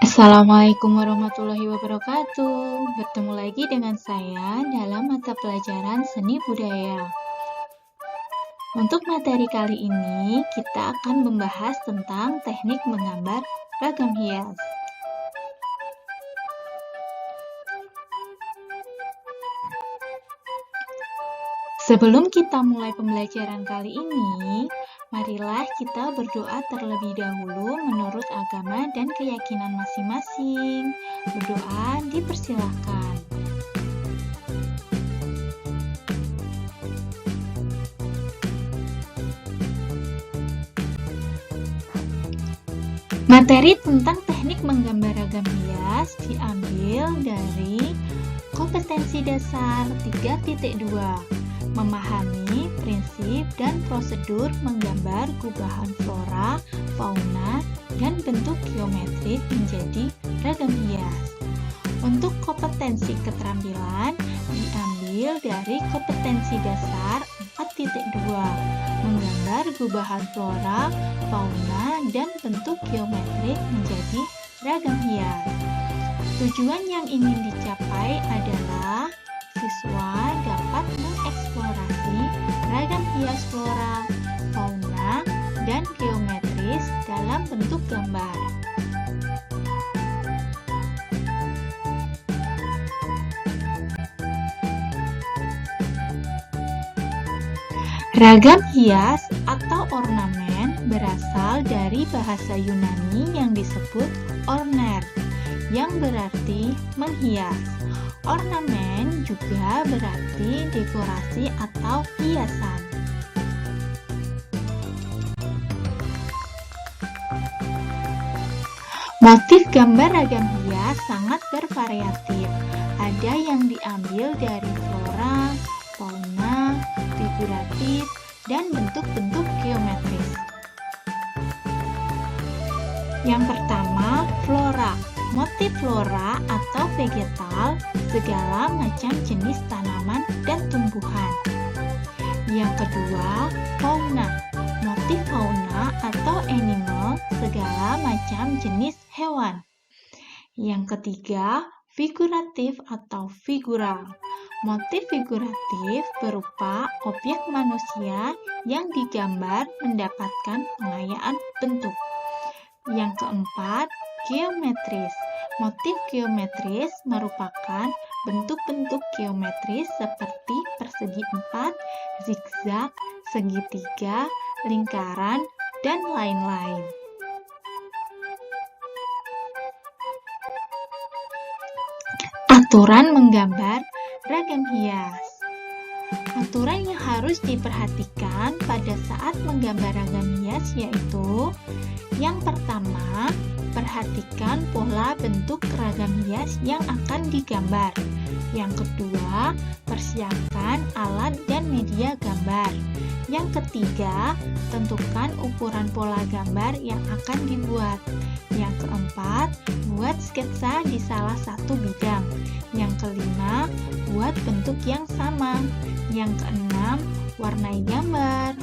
Assalamualaikum warahmatullahi wabarakatuh. Bertemu lagi dengan saya dalam mata pelajaran seni budaya. Untuk materi kali ini, kita akan membahas tentang teknik menggambar ragam hias. Sebelum kita mulai pembelajaran kali ini, marilah kita berdoa terlebih dahulu menurut agama dan keyakinan masing-masing. Berdoa dipersilahkan. Materi tentang teknik menggambar ragam hias diambil dari kompetensi dasar 3.2. Memahami prinsip dan prosedur menggambar gubahan flora, fauna, dan bentuk geometrik menjadi ragam hias. Untuk kompetensi keterampilan diambil dari kompetensi dasar 4.2. Menggambar gubahan flora, fauna, dan bentuk geometrik menjadi ragam hias. Tujuan yang ingin dicapai adalah siswa dapat mengeksplorasi ragam hias flora, fauna, dan geometris dalam bentuk gambar. Ragam hias atau ornamen berasal dari bahasa Yunani yang disebut orner, yang berarti menghias. Ornamen juga berarti dekorasi atau hiasan. Motif gambar ragam hias sangat bervariatif. Ada yang diambil dari flora, fauna, figuratif, dan bentuk-bentuk geometris. Yang pertama, flora. Motif flora atau vegetal, segala macam jenis tanaman dan tumbuhan. Yang kedua, fauna. Motif fauna atau animal, segala macam jenis hewan. Yang ketiga, figuratif atau figural. Motif figuratif berupa objek manusia yang digambar mendapatkan pengayaan bentuk. Yang keempat, geometris. Motif geometris merupakan bentuk-bentuk geometris seperti persegi empat, zigzag, segitiga, lingkaran, dan lain-lain. Aturan menggambar ragam hias. Aturan yang harus diperhatikan pada saat menggambar ragam hias yaitu: yang pertama, perhatikan pola bentuk ragam hias yang akan digambar. Yang kedua, persiapkan alat dan media gambar. Yang ketiga, tentukan ukuran pola gambar yang akan dibuat. Yang keempat, buat sketsa di salah satu bidang. Yang kelima, buat bentuk yang sama. Yang keenam, warnai gambar.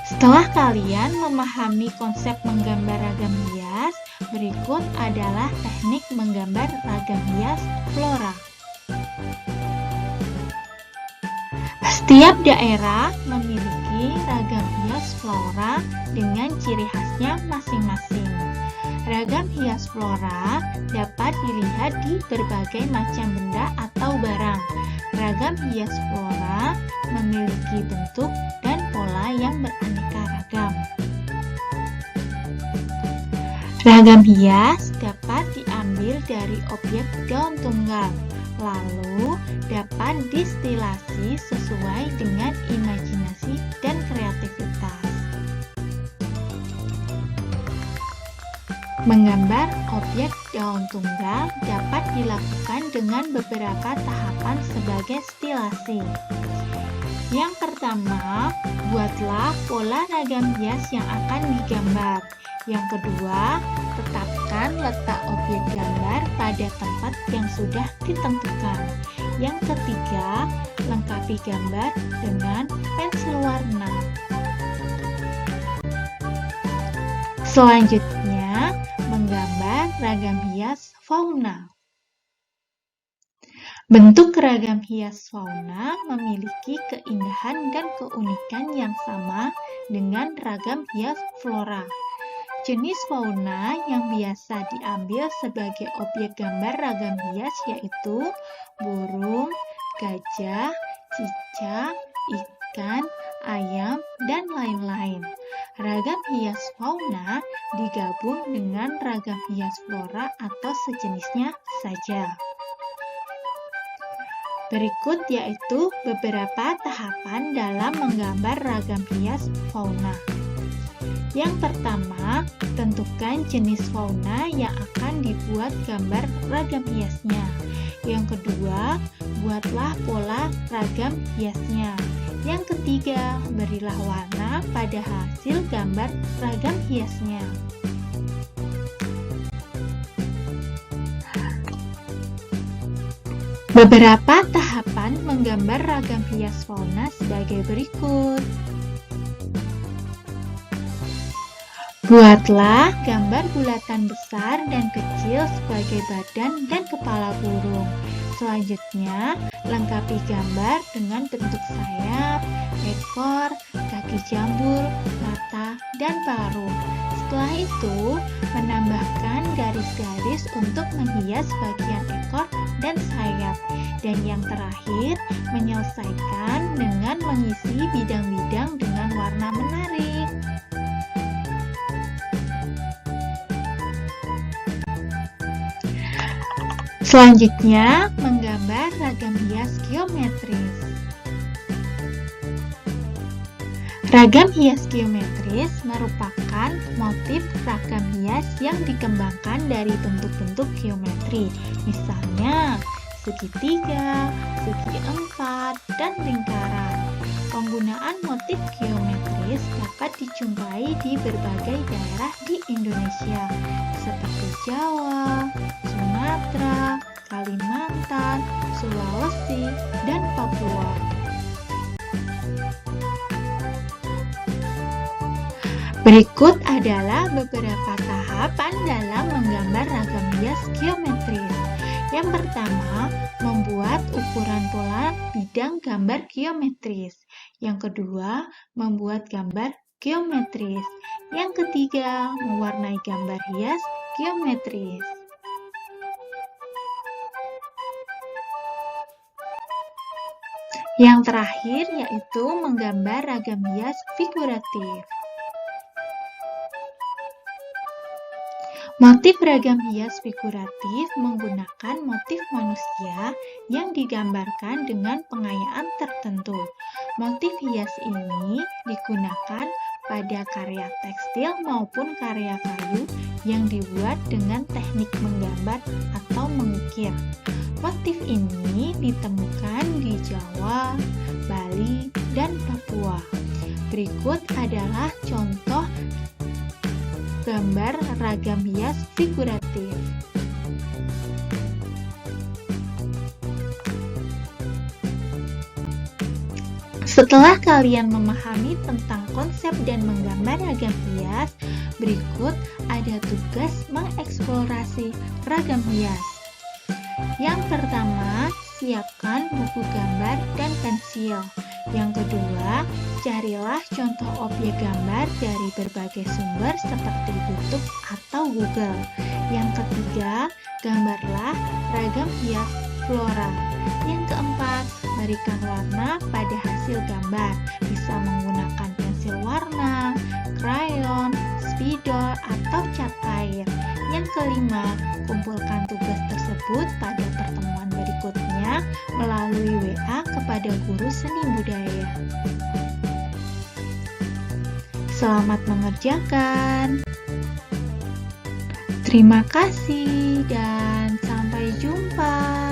Setelah kalian memahami konsep menggambar ragam hias, berikut adalah teknik menggambar ragam hias flora. Setiap daerah memiliki ragam hias flora dengan ciri khasnya masing-masing. Ragam hias flora dapat dilihat di berbagai macam benda atau barang. Ragam hias flora memiliki bentuk dan pola yang beraneka ragam. Ragam hias dapat diambil dari objek daun tunggal, lalu dapat distilasi sesuai dengan imajinasi dan kreativitas. Menggambar objek daun tunggal dapat dilakukan dengan beberapa tahapan sebagai stilasi. Yang pertama, buatlah pola ragam hias yang akan digambar. Yang kedua, tetapkan letak objek gambar pada tempat yang sudah ditentukan. Yang ketiga, lengkapi gambar dengan pensil warna. Selanjutnya, menggambar ragam hias fauna. Bentuk ragam hias fauna memiliki keindahan dan keunikan yang sama dengan ragam hias flora. Jenis fauna yang biasa diambil sebagai objek gambar ragam hias yaitu burung, gajah, cicak, ikan, ayam, dan lain-lain. Ragam hias fauna digabung dengan ragam hias flora atau sejenisnya saja. Berikut yaitu beberapa tahapan dalam menggambar ragam hias fauna. Yang pertama, tentukan jenis fauna yang akan dibuat gambar ragam hiasnya. Yang kedua, buatlah pola ragam hiasnya. Yang ketiga, berilah warna pada hasil gambar ragam hiasnya. Beberapa tahapan menggambar ragam hias fauna sebagai berikut. Buatlah gambar bulatan besar dan kecil sebagai badan dan kepala burung. Selanjutnya, lengkapi gambar dengan bentuk sayap, ekor, kaki jambul, mata, dan paruh. Setelah itu, menambahkan garis-garis untuk menghias bagian ekor dan sayap. Dan yang terakhir, menyelesaikan dengan mengisi bidang-bidang dengan warna menarik. Selanjutnya, menggambar ragam hias geometris. Ragam hias geometris merupakan motif ragam hias yang dikembangkan dari bentuk-bentuk geometri, misalnya segitiga, segi empat, dan lingkaran. Penggunaan motif geometris dapat dijumpai di berbagai daerah di Indonesia, seperti Jawa, Sumatera, Kalimantan, Sulawesi, dan Papua. Berikut adalah beberapa tahapan dalam menggambar ragam hias geometris. Yang pertama, membuat ukuran pola bidang gambar geometris. Yang kedua, membuat gambar geometris. Yang ketiga, mewarnai gambar hias geometris. Yang terakhir yaitu menggambar ragam hias figuratif. Motif ragam hias figuratif menggunakan motif manusia yang digambarkan dengan pengayaan tertentu. Motif hias ini digunakan pada karya tekstil maupun karya kayu yang dibuat dengan teknik menggambar atau mengukir. Motif ini ditemukan di Jawa, Bali, dan Papua. Berikut adalah contoh gambar ragam hias figuratif. Setelah kalian memahami tentang konsep dan menggambar ragam hias, berikut ada tugas mengeksplorasi ragam hias. Yang pertama, siapkan buku gambar dan pensil. Yang kedua, carilah contoh objek gambar dari berbagai sumber seperti YouTube atau Google. Yang ketiga, gambarlah ragam hias flora. Yang keempat, berikan warna pada hasil gambar. Bisa menggunakan pensil warna, krayon, spidol, atau cat air. Yang kelima, kumpulkan tugas tersebut pada pertemuan berikutnya melalui WA kepada guru seni budaya. Selamat mengerjakan. Terima kasih dan sampai jumpa.